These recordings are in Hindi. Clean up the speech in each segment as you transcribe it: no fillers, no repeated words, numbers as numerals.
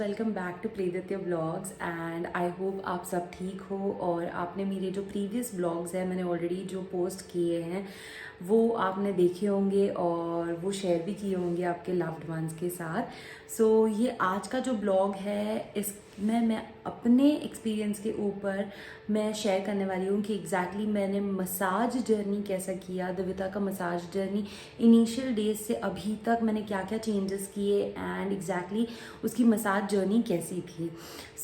Welcome back to Praditya blogs and I hope आप सब ठीक हो। और आपने मेरे जो प्रीवियस ब्लॉग्स हैं मैंने ऑलरेडी जो पोस्ट किए हैं वो आपने देखे होंगे और वो शेयर भी किए होंगे आपके लव्ड वंस के साथ। सो ये आज का जो ब्लॉग है इसमें मैं अपने एक्सपीरियंस के ऊपर मैं शेयर करने वाली हूँ कि एग्जैक्टली मैंने मसाज जर्नी कैसा किया, दिविता का मसाज जर्नी इनिशियल डेज से अभी तक मैंने क्या क्या चेंजेस किए एंड एग्जैक्टली उसकी मसाज जर्नी कैसी थी।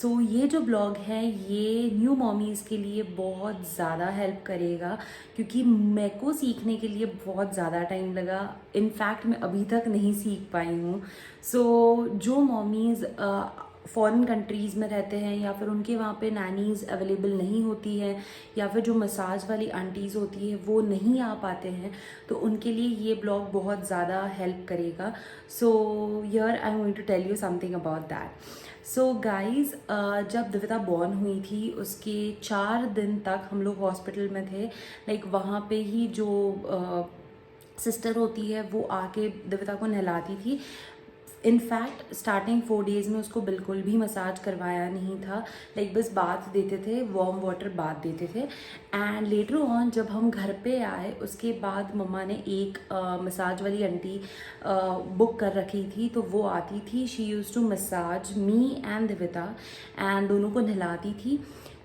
सो ये जो ब्लॉग है ये न्यू मॉमीज़ के लिए बहुत ज़्यादा हेल्प करेगा क्योंकि मेरे को सीखने के लिए बहुत ज़्यादा टाइम लगा। इनफैक्ट मैं अभी तक नहीं सीख पाई हूँ। सो जो मॉमीज़ फॉरेन कंट्रीज़ में रहते हैं या फिर उनके वहाँ पे नैनीज़ अवेलेबल नहीं होती हैं या फिर जो मसाज वाली आंटीज़ होती है वो नहीं आ पाते हैं तो उनके लिए ये ब्लॉग बहुत ज़्यादा हेल्प करेगा। So here I am going to tell you something about that. So guys जब दिविता बॉर्न हुई थी उसके 4 दिन तक हम लोग हॉस्पिटल में थे। लाइक वहाँ पे ही जो सिस्टर होती है वो आके दिविता को नहलाती थी। इनफैक्ट स्टार्टिंग 4 डेज़ में उसको बिल्कुल भी मसाज करवाया नहीं था। लाइक बस बाथ देते थे, वार्म वाटर बाथ देते थे। एंड लेटर ऑन जब हम घर पे आए उसके बाद मम्मा ने एक मसाज वाली आंटी बुक कर रखी थी तो वो आती थी। She use to massage me and Divita and दोनों को नहलाती थी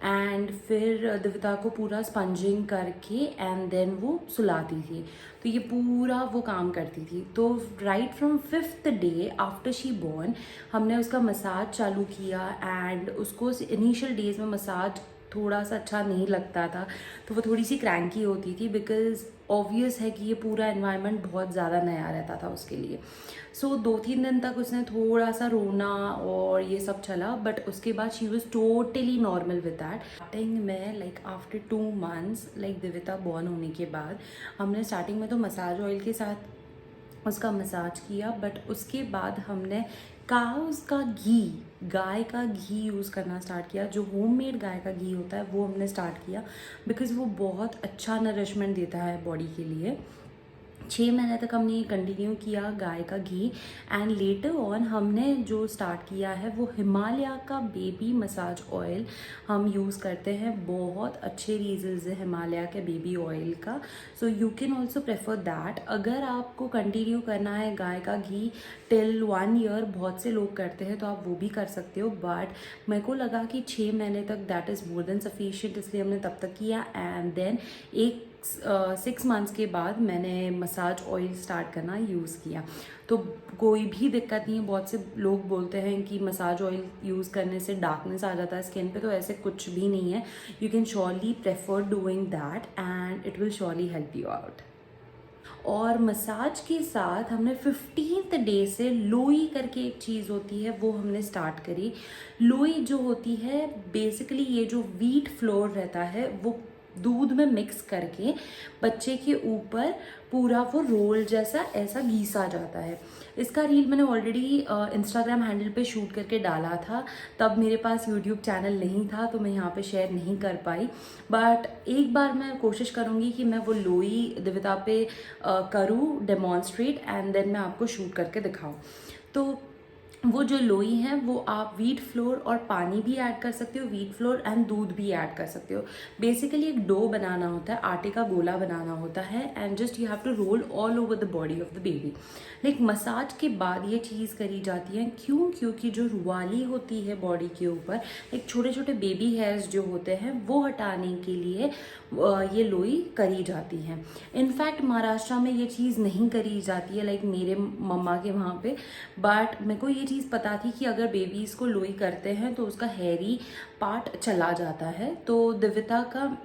एंड फिर दिविता को पूरा स्पंजिंग करके एंड देन वो सुलाती थी। तो ये पूरा वो काम करती थी। तो right from 5th day after she born हमने उसका मसाज चालू किया एंड उसको इनिशियल डेज में मसाज थोड़ा सा अच्छा नहीं लगता था तो वो थोड़ी सी क्रैंकी होती थी बिकॉज ऑब्वियस है कि ये पूरा एनवायरनमेंट बहुत ज़्यादा नया रहता था उसके लिए। सो 2-3 दिन तक उसने थोड़ा सा रोना और ये सब चला बट उसके बाद she was totally normal with that. Starting में like after 2 months like Divita born होने के बाद हमने स्टार्टिंग में तो मसाज ऑयल के साथ उसका मसाज किया बट उसके बाद हमने काउस का घी, गाय का घी यूज़ करना स्टार्ट किया। जो होममेड गाय का घी होता है वो हमने स्टार्ट किया बिकॉज़ वो बहुत अच्छा नरिशमेंट देता है बॉडी के लिए। 6 महीने तक हमने ये कंटिन्यू किया गाय का घी एंड लेटर ऑन हमने जो स्टार्ट किया है वो हिमालय का बेबी मसाज ऑयल हम यूज़ करते हैं। बहुत अच्छे रिजल्ट्स है हिमालय के बेबी ऑयल का। So you can also prefer that. अगर आपको कंटिन्यू करना है गाय का घी टिल 1 year, बहुत से लोग करते हैं तो आप वो भी कर सकते हो बट मेरे को लगा कि 6 महीने तक that is more than sufficient इसलिए हमने तब तक किया। एंड देन 6 months के बाद मैंने मसाज ऑयल स्टार्ट करना यूज़ किया। तो कोई भी दिक्कत नहीं है। बहुत से लोग बोलते हैं कि मसाज ऑयल यूज़ करने से डार्कनेस आ जाता है स्किन पे, तो ऐसे कुछ भी नहीं है। You can surely prefer doing that and it will surely help you out. और मसाज के साथ हमने 15th डे से लोई करके एक चीज़ होती है वो हमने स्टार्ट करी। लोई जो होती है बेसिकली ये जो व्हीट फ्लोर रहता है वो दूध में मिक्स करके बच्चे के ऊपर पूरा वो रोल जैसा ऐसा घिसा जाता है। इसका रील मैंने ऑलरेडी इंस्टाग्राम हैंडल पे शूट करके डाला था। तब मेरे पास यूट्यूब चैनल नहीं था तो मैं यहाँ पे शेयर नहीं कर पाई बट एक बार मैं कोशिश करूँगी कि मैं वो लोई दिविता पे करूँ डेमॉन्स्ट्रेट एंड देन मैं आपको शूट करके दिखाऊँ। तो वो जो लोई हैं वो आप व्हीट फ्लोर और पानी भी ऐड कर सकते हो, व्हीट फ्लोर एंड दूध भी ऐड कर सकते हो। बेसिकली एक डो बनाना होता है, आटे का गोला बनाना होता है and just you have to roll all over the body of the baby. Like massage के बाद ये चीज़ करी जाती है क्यों? क्योंकि जो रुवाली होती है बॉडी के ऊपर, एक छोटे छोटे बेबी हेयर्स जो होते हैं वो हटाने के लिए ये लोई करी जाती है। इनफैक्ट महाराष्ट्र में ये चीज़ नहीं करी जाती है लाइक मेरे मम्मा के वहाँ पे, बट मेरे को ये चीज़ पता थी कि अगर बेबीज़ को लोई करते हैं तो उसका हेयरी पार्ट चला जाता है। तो दिविता का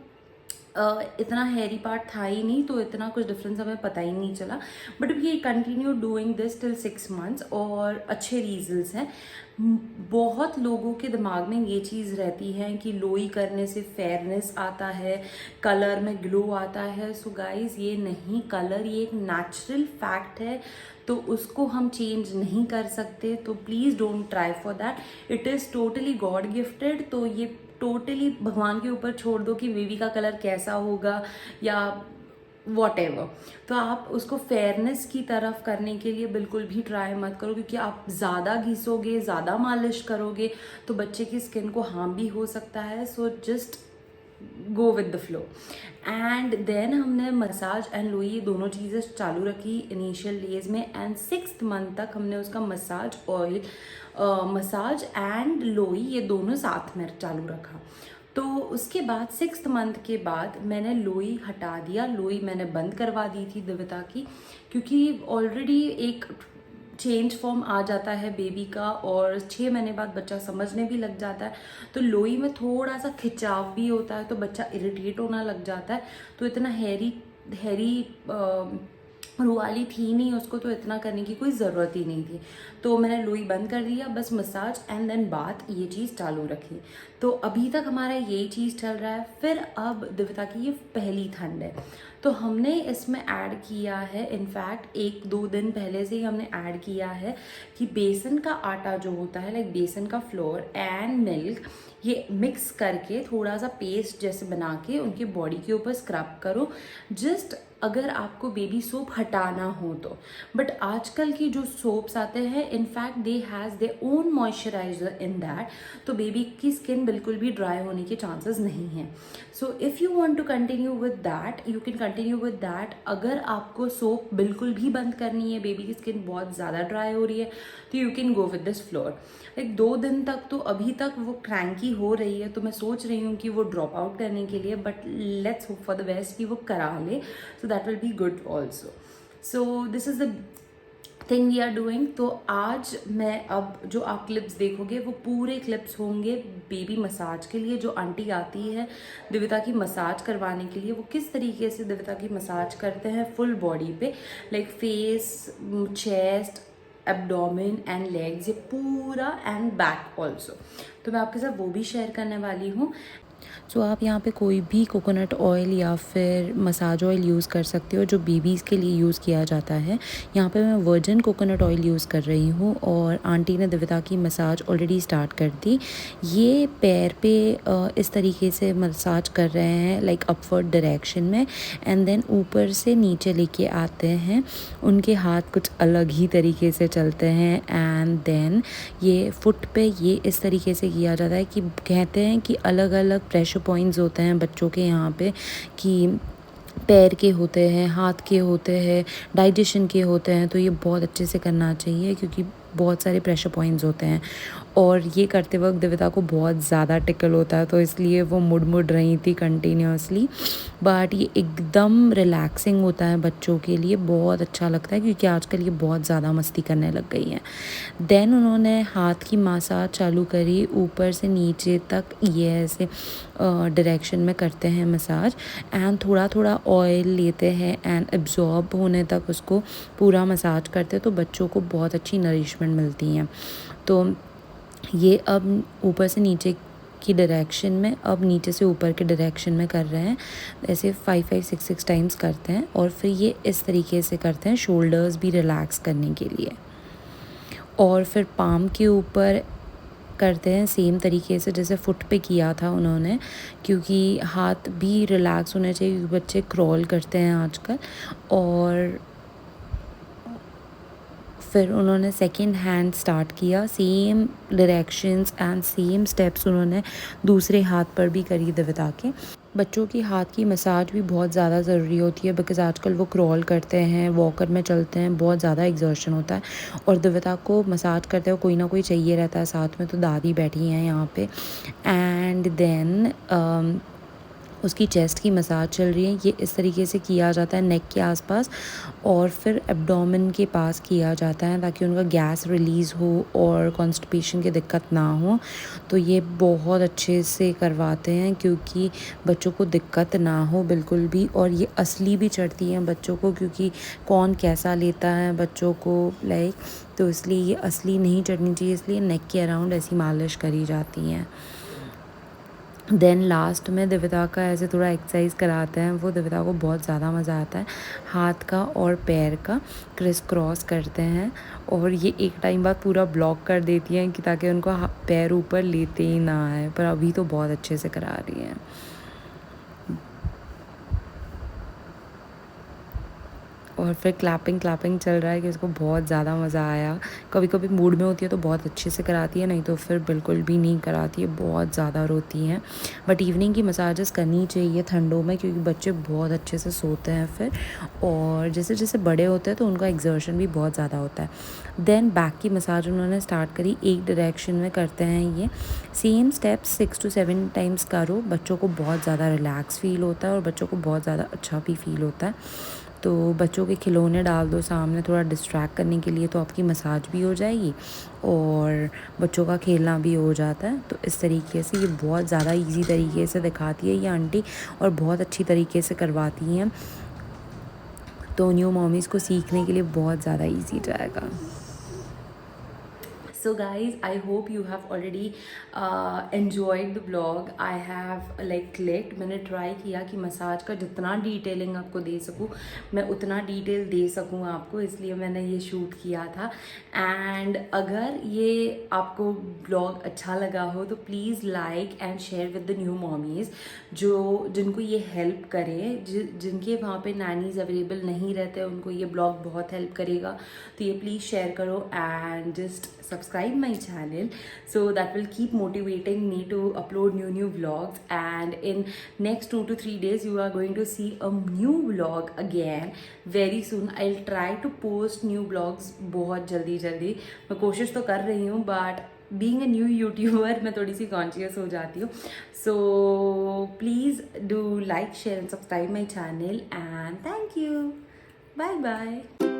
इतना हेयरी पार्ट था ही नहीं तो इतना कुछ डिफरेंस हमें पता ही नहीं चला but we continue doing this till 6 months और अच्छे रिजल्ट्स हैं। बहुत लोगों के दिमाग में ये चीज़ रहती है कि लोई करने से फेयरनेस आता है, कलर में ग्लो आता है। सो गाइज ये नहीं, कलर ये एक नेचुरल फैक्ट है तो उसको हम चेंज नहीं कर सकते। तो please don't try for that. It is totally God gifted. तो ये टोटली भगवान के ऊपर छोड़ दो कि बेबी का कलर कैसा होगा या वॉटेवर। तो आप उसको फेयरनेस की तरफ करने के लिए बिल्कुल भी ट्राई मत करो, क्योंकि आप ज़्यादा घिसोगे, ज़्यादा मालिश करोगे तो बच्चे की स्किन को हार्म भी हो सकता है। So just go with the flow. And then हमने मसाज एंड लोई ये दोनों चीज़ें चालू रखी इनिशियल डेज में, एंड 6th मंथ तक हमने उसका मसाज ऑयल, मसाज एंड लोई ये दोनों साथ में चालू रखा। तो उसके बाद 6th मंथ के बाद मैंने लोई हटा दिया, लोई मैंने बंद करवा दी थी दिव्यता की, क्योंकि ऑलरेडी एक चेंज फॉर्म आ जाता है बेबी का, और 6 महीने बाद बच्चा समझने भी लग जाता है। तो लोई में थोड़ा सा खिंचाव भी होता है, तो बच्चा इरिटेट होना लग जाता है। तो इतना हैरी हैरी रुआली थी नहीं उसको, तो इतना करने की कोई ज़रूरत ही नहीं थी। तो मैंने लोई बंद कर दिया, बस मसाज एंड देन बात ये चीज़ चालू रखी। तो अभी तक हमारा यही चीज़ चल रहा है। फिर अब दिव्यता की ये पहली ठंड है, तो हमने इसमें ऐड किया है, इनफैक्ट 1-2 दिन पहले से ही हमने ऐड किया है कि बेसन का आटा जो होता है, लाइक बेसन का फ्लोर एंड मिल्क, ये मिक्स करके थोड़ा सा पेस्ट जैसे बना के उनके बॉडी के ऊपर स्क्रब करो। जस्ट अगर आपको बेबी सोप हटाना हो तो, बट आजकल की जो सोप्स आते हैं in fact they has their own moisturiser in that, तो बेबी की स्किन बिल्कुल भी ड्राई होने के चांसेस नहीं हैं। So if you want to continue with that you can continue with that. अगर आपको सोप बिल्कुल भी बंद करनी है, बेबी की स्किन बहुत ज़्यादा ड्राई हो रही है, तो you can go with this floor. Like 2 दिन तक तो अभी तक वो क्रैंकी हो रही है, तो मैं सोच रही हूँ कि वो ड्रॉप आउट करने के लिए, but let's hope for the best कि वो करा ले, so that will be good also. So this is the thing we are doing. तो आज मैं, अब जो आप क्लिप्स देखोगे वो पूरे क्लिप्स होंगे बेबी मसाज के लिए। जो आंटी आती है दिव्यता की मसाज करवाने के लिए, वो किस तरीके से दिव्यता की मसाज करते हैं फुल बॉडी पे, like face, chest, abdomen and legs, ये पूरा, एंड बैक ऑल्सो। तो मैं आपके साथ वो भी शेयर करने वाली हूँ। सो आप यहाँ पे कोई भी कोकोनट ऑयल या फिर मसाज ऑयल यूज़ कर सकते हो जो बेबीज़ के लिए यूज़ किया जाता है। यहाँ पे मैं वर्जिन कोकोनट ऑयल यूज़ कर रही हूँ, और आंटी ने दिव्यता की मसाज ऑलरेडी स्टार्ट कर दी। ये पैर पे इस तरीके से मसाज कर रहे हैं, लाइक अपवर्ड डायरेक्शन में, एंड देन ऊपर से नीचे लेके आते हैं। उनके हाथ कुछ अलग ही तरीके से चलते हैं, एंड देन ये फुट पे ये इस तरीके से किया जाता है कि कहते हैं कि अलग अलग प्रेशर पॉइंट्स होते हैं बच्चों के यहाँ पे, कि पैर के होते हैं, हाथ के होते हैं, डाइजेशन के होते हैं। तो ये बहुत अच्छे से करना चाहिए, क्योंकि बहुत सारे प्रेशर पॉइंट्स होते हैं, और ये करते वक्त दिव्यता को बहुत ज़्यादा टिकल होता है, तो इसलिए वो मुड़ रही थी कंटिन्यूसली। बट ये एकदम रिलैक्सिंग होता है बच्चों के लिए, बहुत अच्छा लगता है, क्योंकि आजकल ये बहुत ज़्यादा मस्ती करने लग गई हैं। देन उन्होंने हाथ की मसाज चालू करी, ऊपर से नीचे तक ये ऐसे डायरेक्शन में करते हैं मसाज, एंड थोड़ा थोड़ा ऑयल लेते हैं एंड एब्जॉर्ब होने तक उसको पूरा मसाज करते हैं, तो बच्चों को बहुत अच्छी नरिशमेंट मिलती हैं। तो ये अब ऊपर से नीचे की डायरेक्शन में, अब नीचे से ऊपर के डायरेक्शन में कर रहे हैं, ऐसे 5-6 टाइम्स करते हैं, और फिर ये इस तरीके से करते हैं शोल्डर्स भी रिलैक्स करने के लिए। और फिर पाम के ऊपर करते हैं सेम तरीके से जैसे फुट पे किया था उन्होंने, क्योंकि हाथ भी रिलैक्स होने चाहिए, क्योंकि बच्चे क्रॉल करते हैं आजकल। और फिर उन्होंने सेकंड हैंड स्टार्ट किया, same directions and same steps उन्होंने दूसरे हाथ पर भी करी दिव्यता के। बच्चों की हाथ की मसाज भी बहुत ज़्यादा ज़रूरी होती है, बिकॉज़ आजकल वो क्रॉल करते हैं, वॉकर में चलते हैं, बहुत ज़्यादा एग्जर्शन होता है, और दिव्यता को मसाज करते हुए कोई ना कोई चाहिए रहता है साथ में। तो दादी बैठी हैं यहाँ पे, एंड देन उसकी चेस्ट की मसाज चल रही है। ये इस तरीके से किया जाता है नेक के आसपास, और फिर एब्डोमेन के पास किया जाता है, ताकि उनका गैस रिलीज़ हो और कॉन्स्टिपेशन की दिक्कत ना हो। तो ये बहुत अच्छे से करवाते हैं, क्योंकि बच्चों को दिक्कत ना हो बिल्कुल भी। और ये असली भी चढ़ती हैं बच्चों को, क्योंकि कौन कैसा लेता है बच्चों को, लाइक, तो इसलिए ये असली नहीं चढ़नी चाहिए, इसलिए नेक के अराउंड ऐसी मालिश करी जाती हैं। देन लास्ट में दिव्यता का ऐसे थोड़ा एक्सरसाइज कराते हैं, वो दिव्यता को बहुत ज़्यादा मज़ा आता है। हाथ का और पैर का क्रिस क्रॉस करते हैं, और ये एक टाइम बाद पूरा ब्लॉक कर देती हैं कि ताकि उनको पैर ऊपर लेते ही ना आए, पर अभी तो बहुत अच्छे से करा रही हैं। और फिर क्लैपिंग चल रहा है कि उसको बहुत ज़्यादा मज़ा आया। कभी कभी मूड में होती है तो बहुत अच्छे से कराती है, नहीं तो फिर बिल्कुल भी नहीं कराती है, बहुत ज़्यादा रोती हैं। बट इवनिंग की मसाजेस करनी चाहिए ठंडों में, क्योंकि बच्चे बहुत अच्छे से सोते हैं फिर, और जैसे जैसे बड़े होते हैं तो उनका एग्जर्शन भी बहुत ज़्यादा होता है। देन बैक की मसाज उन्होंने स्टार्ट करी, एक डायरेक्शन में करते हैं ये सेम स्टेप्स 6 to 7 टाइम्स करो। बच्चों को बहुत ज़्यादा रिलैक्स फील होता है और बच्चों को बहुत ज़्यादा अच्छा भी फील होता है। तो बच्चों के खिलौने डाल दो सामने थोड़ा डिस्ट्रैक्ट करने के लिए, तो आपकी मसाज भी हो जाएगी और बच्चों का खेलना भी हो जाता है। तो इस तरीके से ये बहुत ज़्यादा इजी तरीके से दिखाती है ये आंटी, और बहुत अच्छी तरीके से करवाती हैं। तो न्यू मॉमीज़ को सीखने के लिए बहुत ज़्यादा इजी जाएगा। So guys, I hope you have already enjoyed the vlog. I have like clicked, मैंने ट्राई किया कि मसाज का जितना डिटेलिंग आपको दे सकूँ मैं उतना डिटेल दे सकूँ आपको, इसलिए मैंने ये शूट किया था। एंड अगर ये आपको ब्लॉग अच्छा लगा हो तो please like and share with the new mommies जिनको ये हेल्प करे, जिनके वहाँ पे नैनीज़ अवेलेबल नहीं रहते, उनको ये ब्लॉग बहुत हेल्प करेगा। तो ये प्लीज़ शेयर करो and just subscribe my channel, so that will keep motivating me to upload new vlogs. And in next 2 to 3 days you are going to see a new vlog again very soon. I'll try to post new vlogs बहुत जल्दी मैं कोशिश तो कर रही हूँ, but being a new YouTuber मैं थोड़ी सी कॉन्शियस हो जाती हूँ। So please do like, share and subscribe my channel, and thank you. Bye bye.